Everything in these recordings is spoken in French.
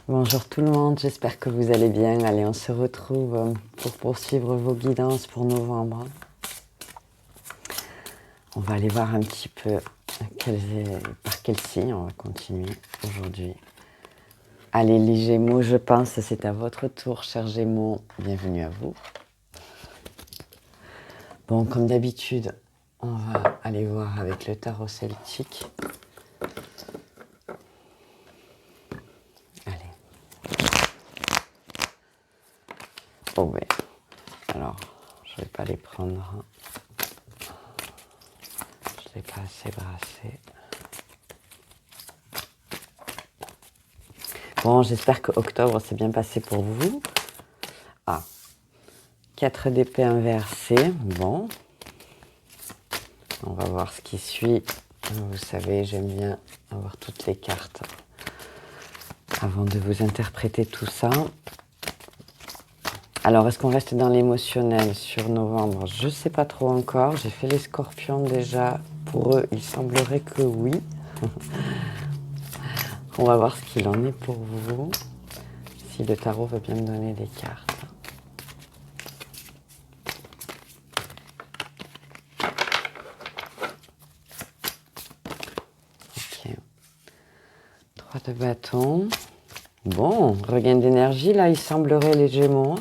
Bonjour tout le monde, j'espère que vous allez bien. Allez, on se retrouve pour poursuivre vos guidances pour novembre. On va aller voir un petit peu par quel signe on va continuer aujourd'hui. Allez les Gémeaux, je pense que c'est à votre tour, chers Gémeaux. Bienvenue à vous. Bon, comme d'habitude, on va aller voir avec le tarot celtique. Allez. Oh ben, alors, je ne vais pas les prendre. Je ne l'ai pas assez brassé. Bon, j'espère que octobre s'est bien passé pour vous. Ah, 4 d'épée inversée. Bon, on va voir ce qui suit. Vous savez, j'aime bien avoir toutes les cartes avant de vous interpréter tout ça. Alors, est-ce qu'on reste dans l'émotionnel sur novembre? Je ne sais pas trop encore. J'ai fait les scorpions déjà. Pour eux, il semblerait que oui. On va voir ce qu'il en est pour vous. Si le tarot veut bien me donner des cartes. Ok. 3 de bâton. Bon, regain d'énergie, là, il semblerait les Gémeaux.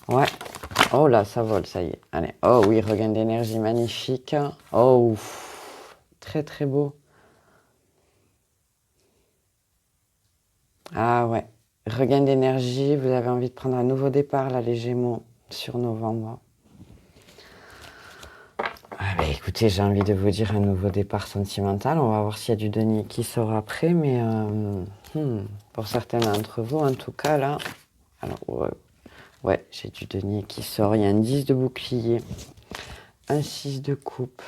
Ouais. Oh là, ça vole, ça y est. Allez. Oh oui, regain d'énergie magnifique. Oh, très très beau. Ah ouais. Regain d'énergie, vous avez envie de prendre un nouveau départ, là, les Gémeaux, sur novembre. Ah bah écoutez, j'ai envie de vous dire un nouveau départ sentimental. On va voir s'il y a du denier qui sort après, mais pour certains d'entre vous, en tout cas, là... Alors, ouais, j'ai du denier qui sort. Il y a un 10 de bouclier, un 6 de coupe.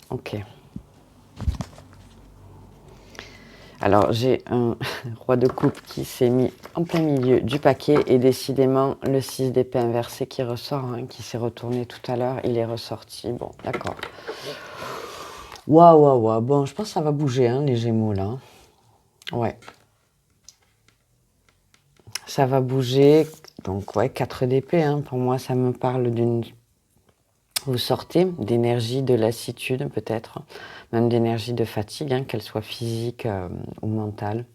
Ok. Alors, j'ai un roi de coupe qui s'est mis en plein milieu du paquet et décidément, le 6 d'épée inversé qui ressort, qui s'est retourné tout à l'heure, il est ressorti. Bon, d'accord. Waouh, waouh, waouh. Bon, je pense que ça va bouger, les Gémeaux, là. Ouais. Ça va bouger. Donc, ouais, 4 d'épée, pour moi, ça me parle d'une... Vous sortez d'énergie de lassitude, peut-être, même d'énergie de fatigue, qu'elle soit physique ou mentale.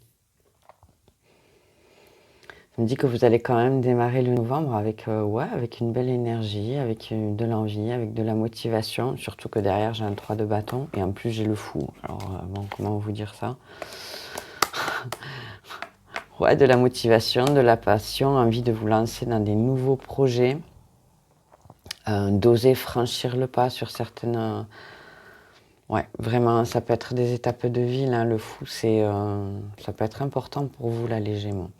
Je me dis que vous allez quand même démarrer le novembre avec, avec une belle énergie, avec de l'envie, avec de la motivation. Surtout que derrière, j'ai un 3 de bâton et en plus, j'ai le fou. Alors, bon, comment vous dire ça? Ouais, de la motivation, de la passion, envie de vous lancer dans des nouveaux projets, d'oser franchir le pas sur certaines... ouais, vraiment, ça peut être des étapes de vie, là, le fou, ça peut être important pour vous, là, les Gémeaux.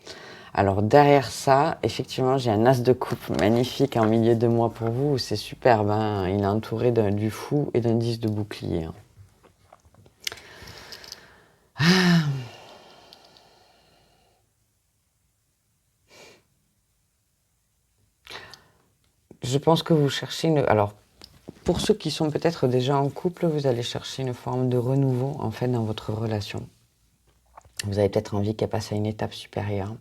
Alors, derrière ça, effectivement, j'ai un as de coupe magnifique en milieu de mois pour vous, c'est superbe, il est entouré du fou et d'un 10 de bouclier. Je pense que vous cherchez une... Alors, pour ceux qui sont peut-être déjà en couple, vous allez chercher une forme de renouveau, en fait, dans votre relation. Vous avez peut-être envie qu'elle passe à une étape supérieure.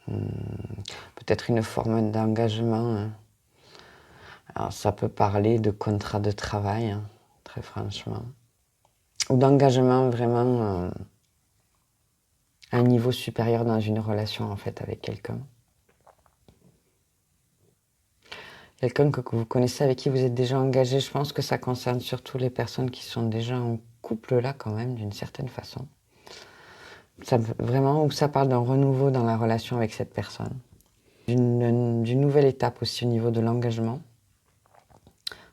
Peut-être une forme d'engagement. Alors, ça peut parler de contrat de travail, très franchement. Ou d'engagement vraiment à un niveau supérieur dans une relation, en fait, avec quelqu'un. Quelqu'un que vous connaissez, avec qui vous êtes déjà engagé. Je pense que ça concerne surtout les personnes qui sont déjà en couple, là, quand même, d'une certaine façon. Ça, vraiment, où ça parle d'un renouveau dans la relation avec cette personne. D'une nouvelle étape aussi au niveau de l'engagement.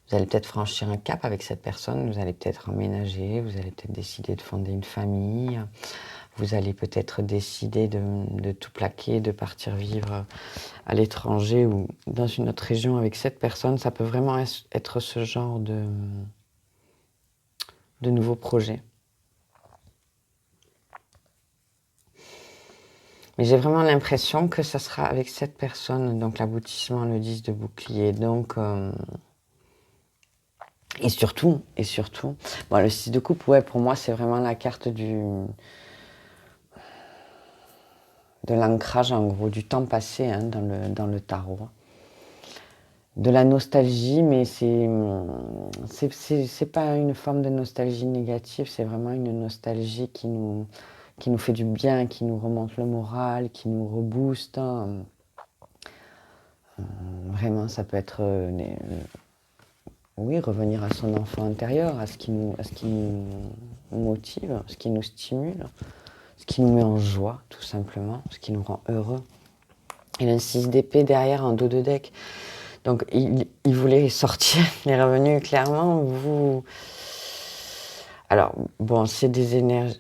Vous allez peut-être franchir un cap avec cette personne, vous allez peut-être emménager, vous allez peut-être décider de fonder une famille, vous allez peut-être décider de tout plaquer, de partir vivre à l'étranger ou dans une autre région avec cette personne. Ça peut vraiment être ce genre de nouveaux projets. Mais j'ai vraiment l'impression que ça sera avec cette personne, donc l'aboutissement, le 10 de bouclier. Donc, Et surtout, bon, le 6 de coupe, ouais, pour moi, c'est vraiment la carte de l'ancrage, en gros, du temps passé hein, dans le tarot. De la nostalgie, mais c'est pas une forme de nostalgie négative, c'est vraiment une nostalgie qui nous fait du bien, qui nous remonte le moral, qui nous rebooste. Hein. Vraiment, ça peut être oui, revenir à son enfant intérieur, à ce qui nous motive, ce qui nous stimule, ce qui nous met en joie, tout simplement, ce qui nous rend heureux. Il a un 6 d'épée derrière en dos de deck. Donc, il voulait sortir, il est revenu clairement. Alors, bon, c'est des énergies.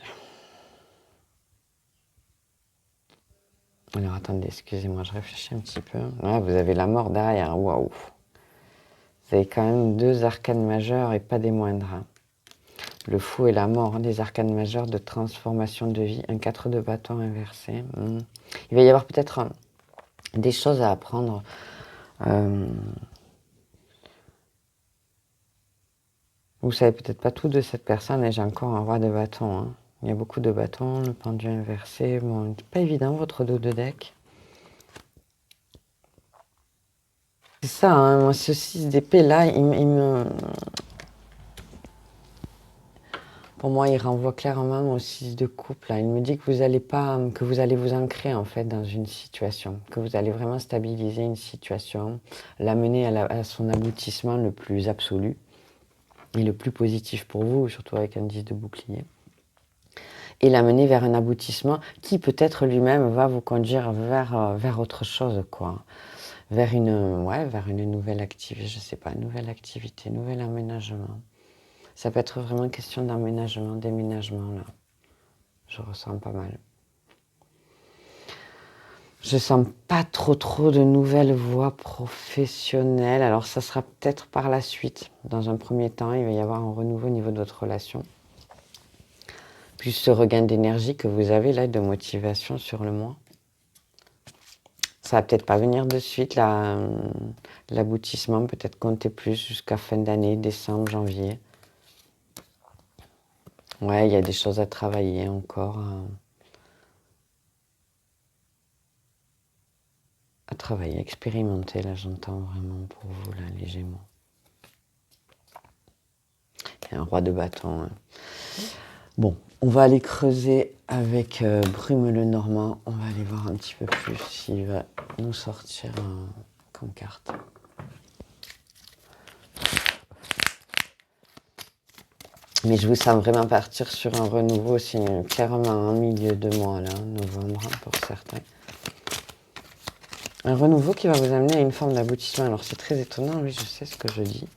Alors, attendez, excusez-moi, je réfléchis un petit peu. Là, vous avez la mort derrière, waouh. Vous avez quand même 2 arcanes majeures et pas des moindres. Hein. Le fou et la mort, hein, des arcanes majeures de transformation de vie, un 4 de bâton inversé. Il va y avoir peut-être des choses à apprendre. Vous savez peut-être pas tout de cette personne, et j'ai encore un roi de bâton. Hein. Il y a beaucoup de bâtons, le pendu inversé. Bon, c'est pas évident votre dos de deck. C'est ça, hein, moi ce 6 d'épée là, pour moi, il renvoie clairement au 6 de coupe. Là. Il me dit que vous allez vous ancrer en fait dans une situation, que vous allez vraiment stabiliser une situation, l'amener à son aboutissement le plus absolu et le plus positif pour vous, surtout avec un 10 de bouclier. Et l'amener vers un aboutissement qui peut-être lui-même va vous conduire vers autre chose, quoi. Vers une nouvelle activité, je sais pas, nouvelle activité, nouvel aménagement. Ça peut être vraiment question d'aménagement, déménagement, là. Je ressens pas mal. Je sens pas trop de nouvelles voies professionnelles. Alors ça sera peut-être par la suite. Dans un premier temps, il va y avoir un renouveau au niveau de votre relation. Puis ce regain d'énergie que vous avez là, de motivation sur le mois. Ça va peut-être pas venir de suite, l'aboutissement, peut-être compter plus jusqu'à fin d'année, décembre, janvier. Ouais, il y a des choses à travailler encore. À travailler, expérimenter, là j'entends vraiment pour vous, là, les Gémeaux. Il y a un roi de bâton. Hein. Bon, on va aller creuser avec Brume le Normand. On va aller voir un petit peu plus s'il va nous sortir comme carte. Mais je vous sens vraiment partir sur un renouveau, c'est clairement en milieu de mois, là, novembre, pour certains. Un renouveau qui va vous amener à une forme d'aboutissement. Alors c'est très étonnant, oui, je sais ce que je dis.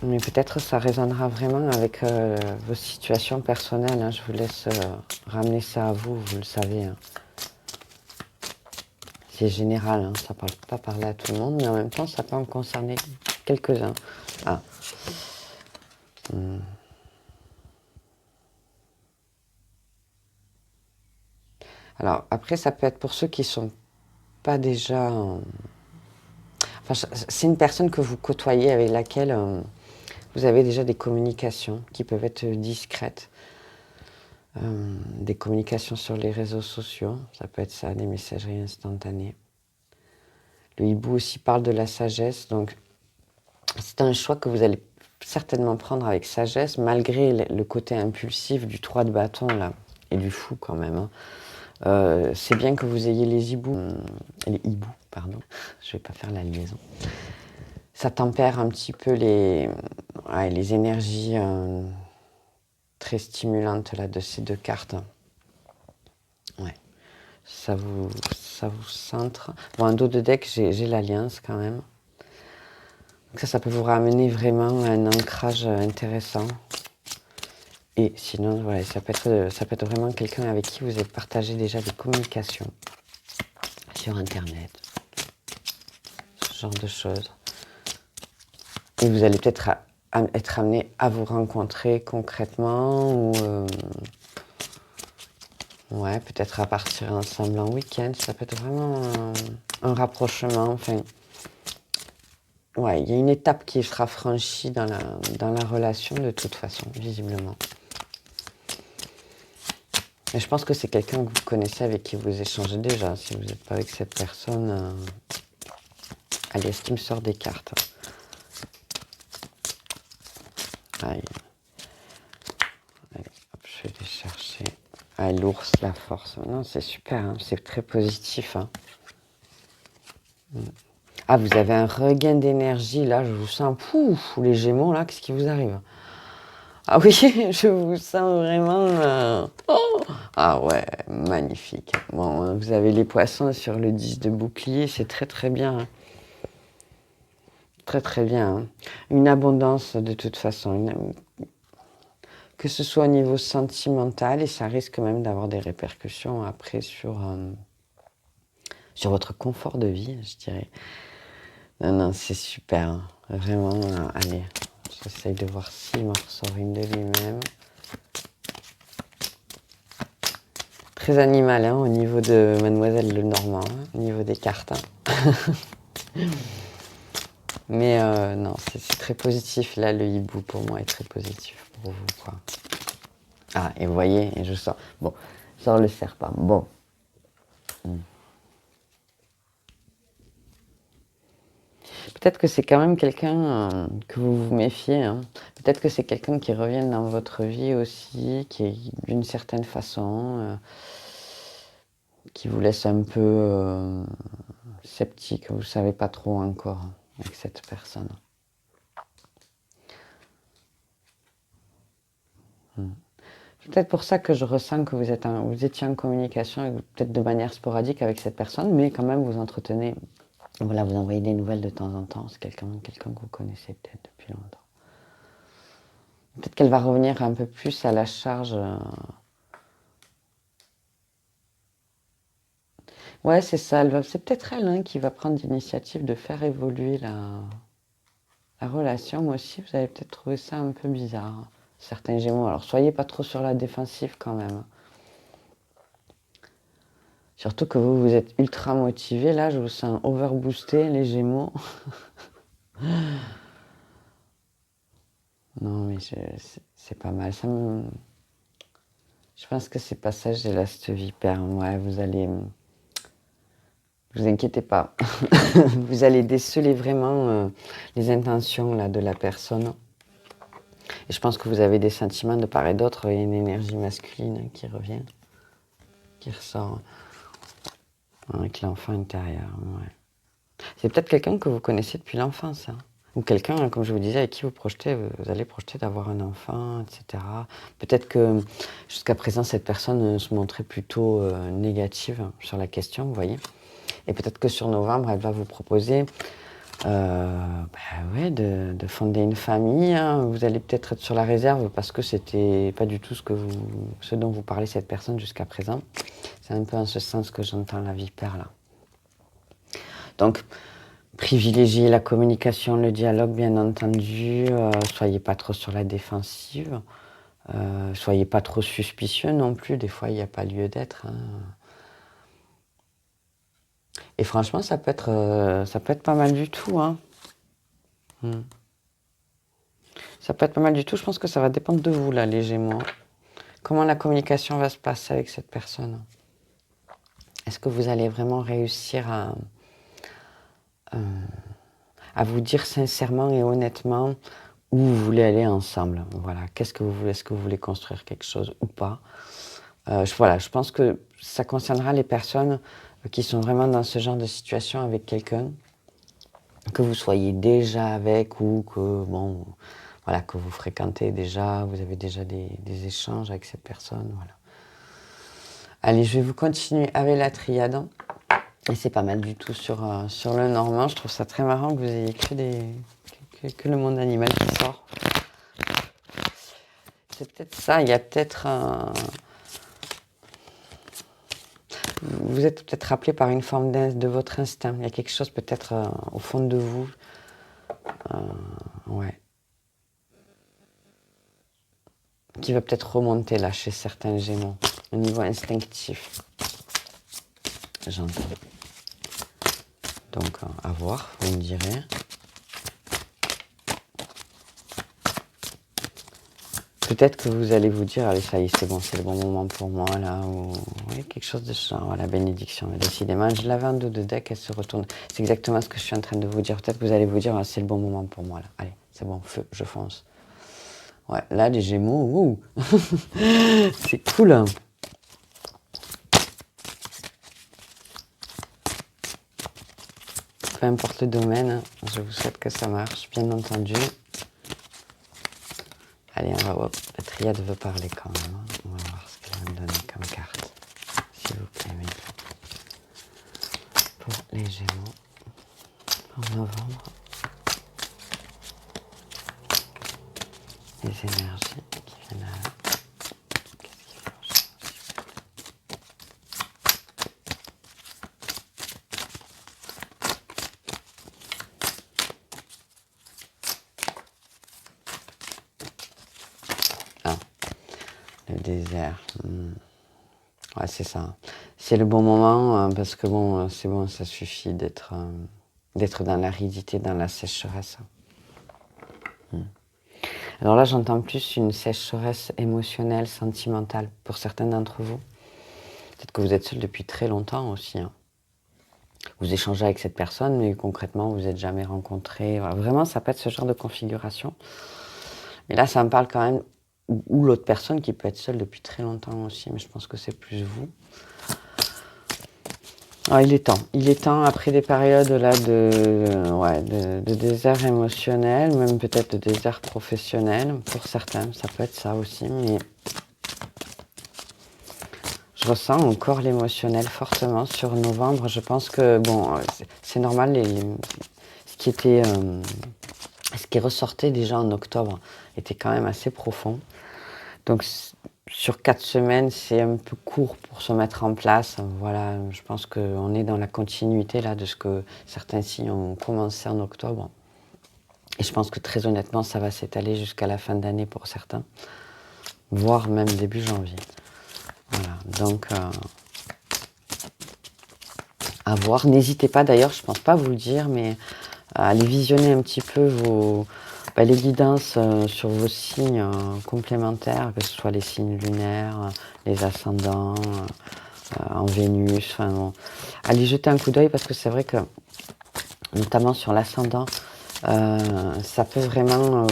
Mais peut-être ça résonnera vraiment avec vos situations personnelles. Hein. Je vous laisse ramener ça à vous, vous le savez. Hein. C'est général, hein. Ça ne peut pas parler à tout le monde, mais en même temps, ça peut en concerner quelques-uns. Ah. Alors, après, ça peut être pour ceux qui ne sont pas déjà... Enfin, c'est une personne que vous côtoyez, avec laquelle vous avez déjà des communications qui peuvent être discrètes. Des communications sur les réseaux sociaux, ça peut être ça, des messageries instantanées. Le hibou aussi parle de la sagesse, donc c'est un choix que vous allez certainement prendre avec sagesse, malgré le côté impulsif du 3 de bâton là, et du fou quand même. Hein. C'est bien que vous ayez les hiboux, pardon, je ne vais pas faire la liaison. Ça tempère un petit peu les énergies très stimulantes là, de ces 2 cartes. Ouais. Ça vous centre. Bon, un dos de deck, j'ai l'alliance quand même. Donc ça peut vous ramener vraiment à un ancrage intéressant. Et sinon, voilà, ça peut être vraiment quelqu'un avec qui vous avez partagé déjà des communications sur Internet. Ce genre de choses. Et vous allez peut-être être amené à vous rencontrer concrètement ou... ouais, peut-être à partir ensemble en week-end. Ça peut être vraiment un rapprochement, enfin... Ouais, il y a une étape qui sera franchie dans la relation de toute façon, visiblement. Mais je pense que c'est quelqu'un que vous connaissez, avec qui vous échangez déjà. Si vous n'êtes pas avec cette personne, allez, ce qui me sort des cartes. Allez, hop, je vais les chercher. Ah, l'ours, la force. Non, c'est super, hein, c'est très positif. Hein. Ah, vous avez un regain d'énergie, là, je vous sens. Pouf, les Gémeaux, là, qu'est-ce qui vous arrive? Ah oui, je vous sens vraiment... Oh, ah ouais, magnifique. Bon, vous avez les poissons sur le 10 de bouclier, c'est très très bien. Hein. Très très bien. Hein. Une abondance de toute façon. Que ce soit au niveau sentimental, et ça risque même d'avoir des répercussions après sur votre confort de vie, je dirais. Non, non, c'est super. Hein. Vraiment, allez, j'essaye de voir s'il m'en ressort une de lui-même. Très animal hein, au niveau de Mademoiselle Lenormand, hein, au niveau des cartes. Hein. Mais non, c'est très positif. Là, le hibou pour moi est très positif pour vous. Quoi. Ah, et vous voyez, et je sors. Bon, je sors le serpent. Bon. Peut-être que c'est quand même quelqu'un que vous vous méfiez. Hein. Peut-être que c'est quelqu'un qui revient dans votre vie aussi, qui est d'une certaine façon, qui vous laisse un peu sceptique. Vous ne savez pas trop encore avec cette personne. C'est peut-être pour ça que je ressens que vous étiez en communication, peut-être de manière sporadique avec cette personne, mais quand même vous entretenez. Voilà, vous envoyez des nouvelles de temps en temps. C'est quelqu'un que vous connaissez peut-être depuis longtemps. Peut-être qu'elle va revenir un peu plus à la charge. Ouais, c'est ça. C'est peut-être elle hein, qui va prendre l'initiative de faire évoluer la relation. Moi aussi, vous avez peut-être trouvé ça un peu bizarre. Certains Gémeaux. Alors, soyez pas trop sur la défensive quand même. Surtout que vous êtes ultra motivé. Là, je vous sens overboosté, les Gémeaux. Non, mais c'est pas mal. Je pense que c'est passager là, cette vipère. Ouais, vous allez... Vous inquiétez pas. Vous allez déceler vraiment les intentions là, de la personne. Et je pense que vous avez des sentiments de part et d'autre. Il y a une énergie masculine qui revient, qui ressort avec l'enfant intérieur. Ouais. C'est peut-être quelqu'un que vous connaissez depuis l'enfance. Hein. Ou quelqu'un, comme je vous disais, avec qui vous projetez, vous allez projeter d'avoir un enfant, etc. Peut-être que jusqu'à présent, cette personne se montrait plutôt négative sur la question, vous voyez. Et peut-être que sur novembre, elle va vous proposer ouais, de fonder une famille. Hein. Vous allez peut-être être sur la réserve parce que c'était pas du tout ce dont vous parlez cette personne jusqu'à présent. C'est un peu en ce sens que j'entends la vipère là. Donc, privilégiez la communication, le dialogue, bien entendu. Soyez pas trop sur la défensive. Soyez pas trop suspicieux non plus. Des fois, il n'y a pas lieu d'être. Hein. Et franchement, ça peut être pas mal du tout. Hein. Ça peut être pas mal du tout. Je pense que ça va dépendre de vous, là, les Gémeaux. Comment la communication va se passer avec cette personne? Est-ce que vous allez vraiment réussir à vous dire sincèrement et honnêtement où vous voulez aller ensemble? Voilà. Qu'est-ce que vous voulez? Est-ce que vous voulez construire quelque chose ou pas? Voilà, je pense que ça concernera les personnes qui sont vraiment dans ce genre de situation avec quelqu'un, que vous soyez déjà avec ou que, bon, voilà, que vous fréquentez déjà, vous avez déjà des échanges avec cette personne. Voilà. Allez, je vais vous continuer avec la triade. Et c'est pas mal du tout sur le normand. Je trouve ça très marrant que vous ayez que le monde animal qui sort. C'est peut-être ça, il y a peut-être un... Vous êtes peut-être appelé par une forme de votre instinct. Il y a quelque chose peut-être au fond de vous. Ouais. Qui va peut-être remonter là chez certains Gémeaux. Au niveau instinctif. J'entends. Donc, à voir, vous me direz. peut-être que vous allez vous dire, allez, ça y est, c'est bon, c'est le bon moment pour moi, là, ou oui, quelque chose de ce genre, la bénédiction. Et décidément, je l'avais en dos de deck, elle se retourne. C'est exactement ce que je suis en train de vous dire. Peut-être que vous allez vous dire, ah, c'est le bon moment pour moi, là. Allez, c'est bon, feu, je fonce. Ouais, là, les Gémeaux, ouh. C'est cool, hein. Peu importe le domaine, je vous souhaite que ça marche, bien entendu. Allez, on va voir. La triade veut parler quand même. Hein. On va voir ce qu'elle va me donner comme carte. S'il vous plaît, oui. Pour les Gémeaux, en novembre. Les énergies qui viennent à... Qu'est-ce qu'il faut changer, s'il vous plaît. Ah, le désert. Ouais, c'est ça. C'est le bon moment parce que bon, c'est bon, ça suffit d'être dans l'aridité, dans la sécheresse. Alors là, j'entends plus une sécheresse émotionnelle, sentimentale pour certains d'entre vous. Peut-être que vous êtes seul depuis très longtemps aussi. Hein. Vous échangez avec cette personne, mais concrètement, vous n'êtes jamais rencontrés. Voilà. Vraiment, ça peut être ce genre de configuration. Mais là, ça me parle quand même, ou l'autre personne qui peut être seule depuis très longtemps aussi, mais je pense que c'est plus vous. Ah, il est temps après des périodes là de désert émotionnel, même peut-être de désert professionnel, pour certains, ça peut être ça aussi, mais je ressens encore l'émotionnel fortement sur novembre. Je pense que, bon, c'est normal, ce qui ressortait déjà en octobre était quand même assez profond. Donc, sur 4 semaines, c'est un peu court pour se mettre en place. Voilà, je pense qu'on est dans la continuité là, de ce que certains signes ont commencé en octobre. Et je pense que très honnêtement, ça va s'étaler jusqu'à la fin d'année pour certains, voire même début janvier. Voilà, donc à voir. N'hésitez pas d'ailleurs, je ne pense pas vous le dire, mais à aller visionner un petit peu les guidances sur vos signes complémentaires, que ce soit les signes lunaires, les ascendants, en Vénus. Enfin, bon. Allez jeter un coup d'œil parce que c'est vrai que, notamment sur l'ascendant, ça peut vraiment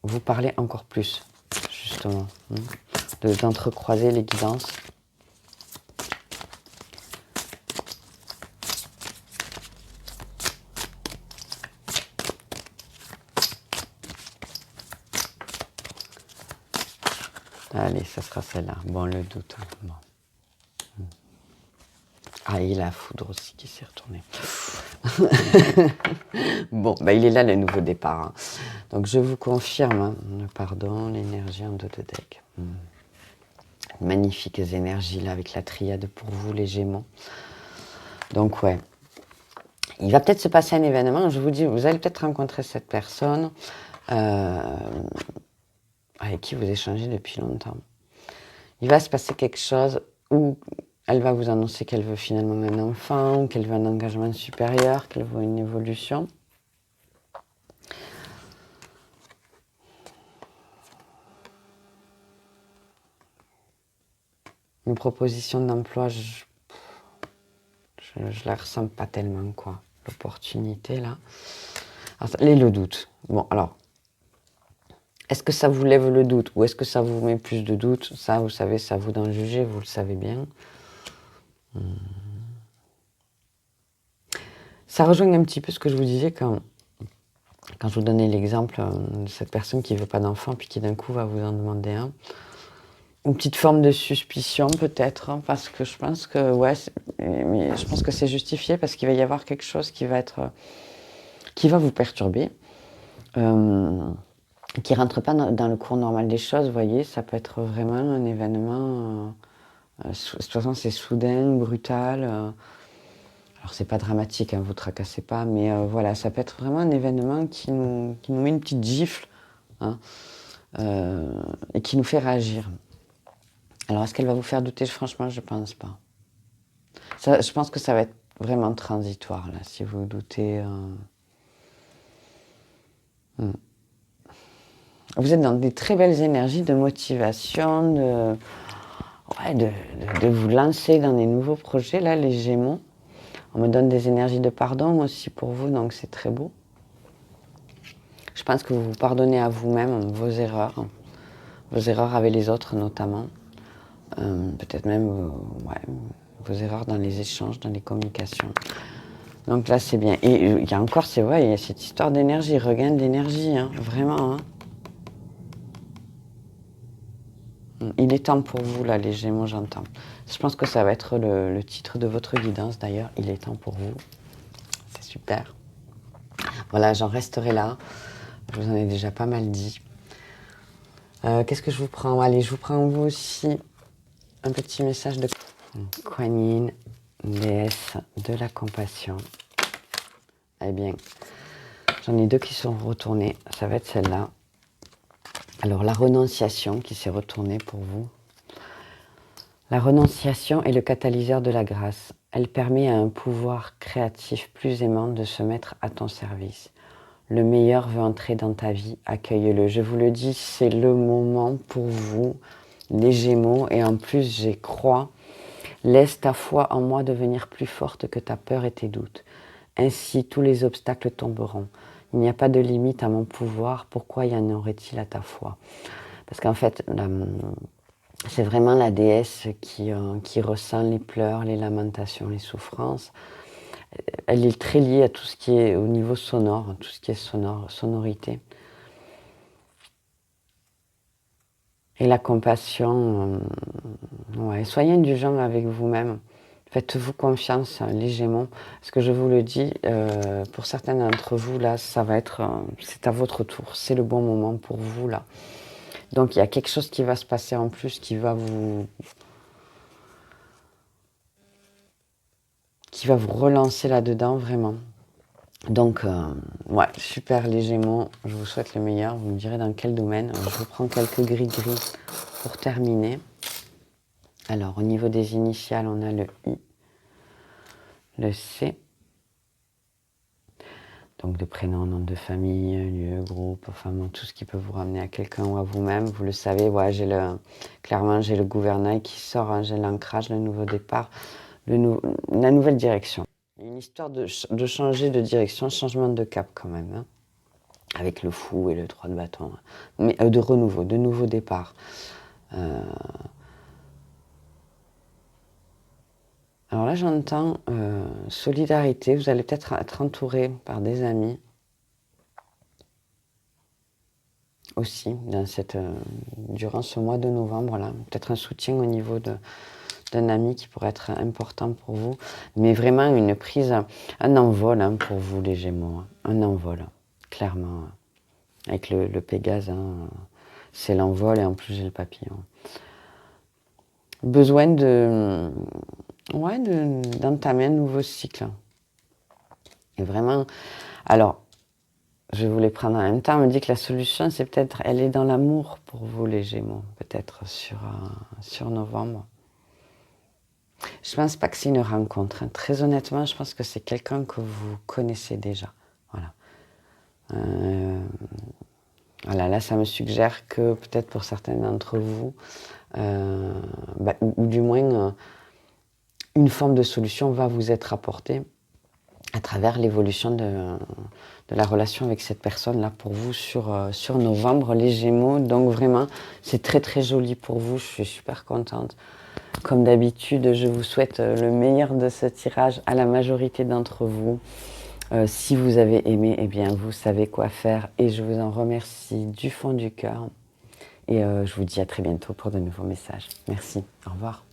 vous parler encore plus, justement, d'entrecroiser les guidances. Allez, ça sera celle-là. Bon, le doute. Bon. Ah, et la foudre aussi qui s'est retournée. Bon, il est là le nouveau départ. Hein. Donc je vous confirme, hein, le pardon, l'énergie en 2 de deck. Magnifiques énergies là avec la triade pour vous les Gémeaux. Donc ouais, il va peut-être se passer un événement, je vous dis, vous allez peut-être rencontrer cette personne avec qui vous échangez depuis longtemps. Il va se passer quelque chose où elle va vous annoncer qu'elle veut finalement un enfant, qu'elle veut un engagement supérieur, qu'elle veut une évolution. Une proposition d'emploi, je la ressens pas tellement, quoi. L'opportunité, là. Alors, le doute. Bon, alors, est-ce que ça vous lève le doute ou est-ce que ça vous met plus de doute? Ça, vous savez, c'est à vous d'en juger, vous le savez bien. Ça rejoint un petit peu ce que je vous disais quand je vous donnais l'exemple de cette personne qui ne veut pas d'enfant puis qui d'un coup va vous en demander un. Une petite forme de suspicion peut-être, hein, parce que je pense que ouais, mais je pense que c'est justifié parce qu'il va y avoir quelque chose qui va vous perturber, qui rentre pas dans le cours normal des choses. Vous voyez, ça peut être vraiment un événement. De toute façon, c'est soudain, brutal. Alors c'est pas dramatique, hein, vous tracassez pas, mais voilà, ça peut être vraiment un événement qui nous met une petite gifle, hein, et qui nous fait réagir. Alors, est-ce qu'elle va vous faire douter? Franchement, je pense pas. Je pense que ça va être vraiment transitoire, là, si vous doutez. Vous êtes dans des très belles énergies de motivation, de vous lancer dans des nouveaux projets, là, les Gémeaux. On me donne des énergies de pardon aussi pour vous, donc c'est très beau. Je pense que vous vous pardonnez à vous-même vos erreurs avec les autres notamment. Peut-être même vos erreurs dans les échanges, dans les communications. Donc là, c'est bien. Et il y a encore, c'est vrai, il y a cette histoire d'énergie, regain d'énergie, hein, vraiment. Hein. Il est temps pour vous, là, les Gémeaux, j'entends. Je pense que ça va être le titre de votre guidance, d'ailleurs. Il est temps pour vous. C'est super. Voilà, j'en resterai là. Je vous en ai déjà pas mal dit. Qu'est-ce que je vous prends? Allez, je vous prends vous aussi un petit message de Kuan Yin, déesse de la compassion. Eh bien, j'en ai deux qui sont retournés. Ça va être celle-là. Alors, la renonciation qui s'est retournée pour vous. La renonciation est le catalyseur de la grâce. Elle permet à un pouvoir créatif plus aimant de se mettre à ton service. Le meilleur veut entrer dans ta vie, accueille-le. Je vous le dis, c'est le moment pour vous, les Gémeaux. Et en plus, j'y crois. Laisse ta foi en moi devenir plus forte que ta peur et tes doutes. Ainsi, tous les obstacles tomberont. Il n'y a pas de limite à mon pouvoir. Pourquoi y en aurait-il à ta foi? Parce qu'en fait, c'est vraiment la déesse qui ressent les pleurs, les lamentations, les souffrances. Elle est très liée à tout ce qui est au niveau sonore, tout ce qui est sonorité. Et la compassion, soyez indulgents avec vous-même. Faites-vous confiance, les Gémeaux. Parce que je vous le dis, pour certains d'entre vous, là, ça va être, c'est à votre tour. C'est le bon moment pour vous, là. Donc, il y a quelque chose qui va se passer en plus qui va vous relancer là-dedans, vraiment. Donc, super les Gémeaux, je vous souhaite le meilleur, vous me direz dans quel domaine. Je vous prends quelques gris-gris pour terminer. Alors, au niveau des initiales, on a le I, le C, donc de prénom, nom de famille, lieu, groupe, enfin tout ce qui peut vous ramener à quelqu'un ou à vous-même. Vous le savez, clairement j'ai le gouvernail qui sort, hein, j'ai l'ancrage, le nouveau départ, la nouvelle direction. Une histoire de changer de direction, changement de cap quand même, hein, avec le fou et le 3 de bâton, hein. Mais de renouveau, de nouveau départ. Alors là, j'entends solidarité. Vous allez peut-être être entouré par des amis aussi durant ce mois de novembre. Là. Peut-être un soutien au niveau d'un ami qui pourrait être important pour vous. Mais vraiment une prise, un envol, hein, pour vous les Gémeaux. Hein. Un envol, clairement. Avec le Pégase, hein, c'est l'envol et en plus j'ai le papillon. Besoin d'entamer un nouveau cycle. Et vraiment, alors, je vais vous les prendre en même temps. On me dit que la solution, c'est peut-être, elle est dans l'amour pour vous, les Gémeaux, peut-être sur novembre. Je pense pas que c'est une rencontre. Hein. Très honnêtement, je pense que c'est quelqu'un que vous connaissez déjà. Voilà. Voilà, là, ça me suggère que peut-être pour certains d'entre vous, ou du moins, une forme de solution va vous être apportée à travers l'évolution de la relation avec cette personne-là pour vous sur novembre, les Gémeaux. Donc vraiment, c'est très très joli pour vous, je suis super contente. Comme d'habitude, je vous souhaite le meilleur de ce tirage à la majorité d'entre vous. Si vous avez aimé, eh bien vous savez quoi faire et je vous en remercie du fond du cœur. Et je vous dis à très bientôt pour de nouveaux messages. Merci, au revoir.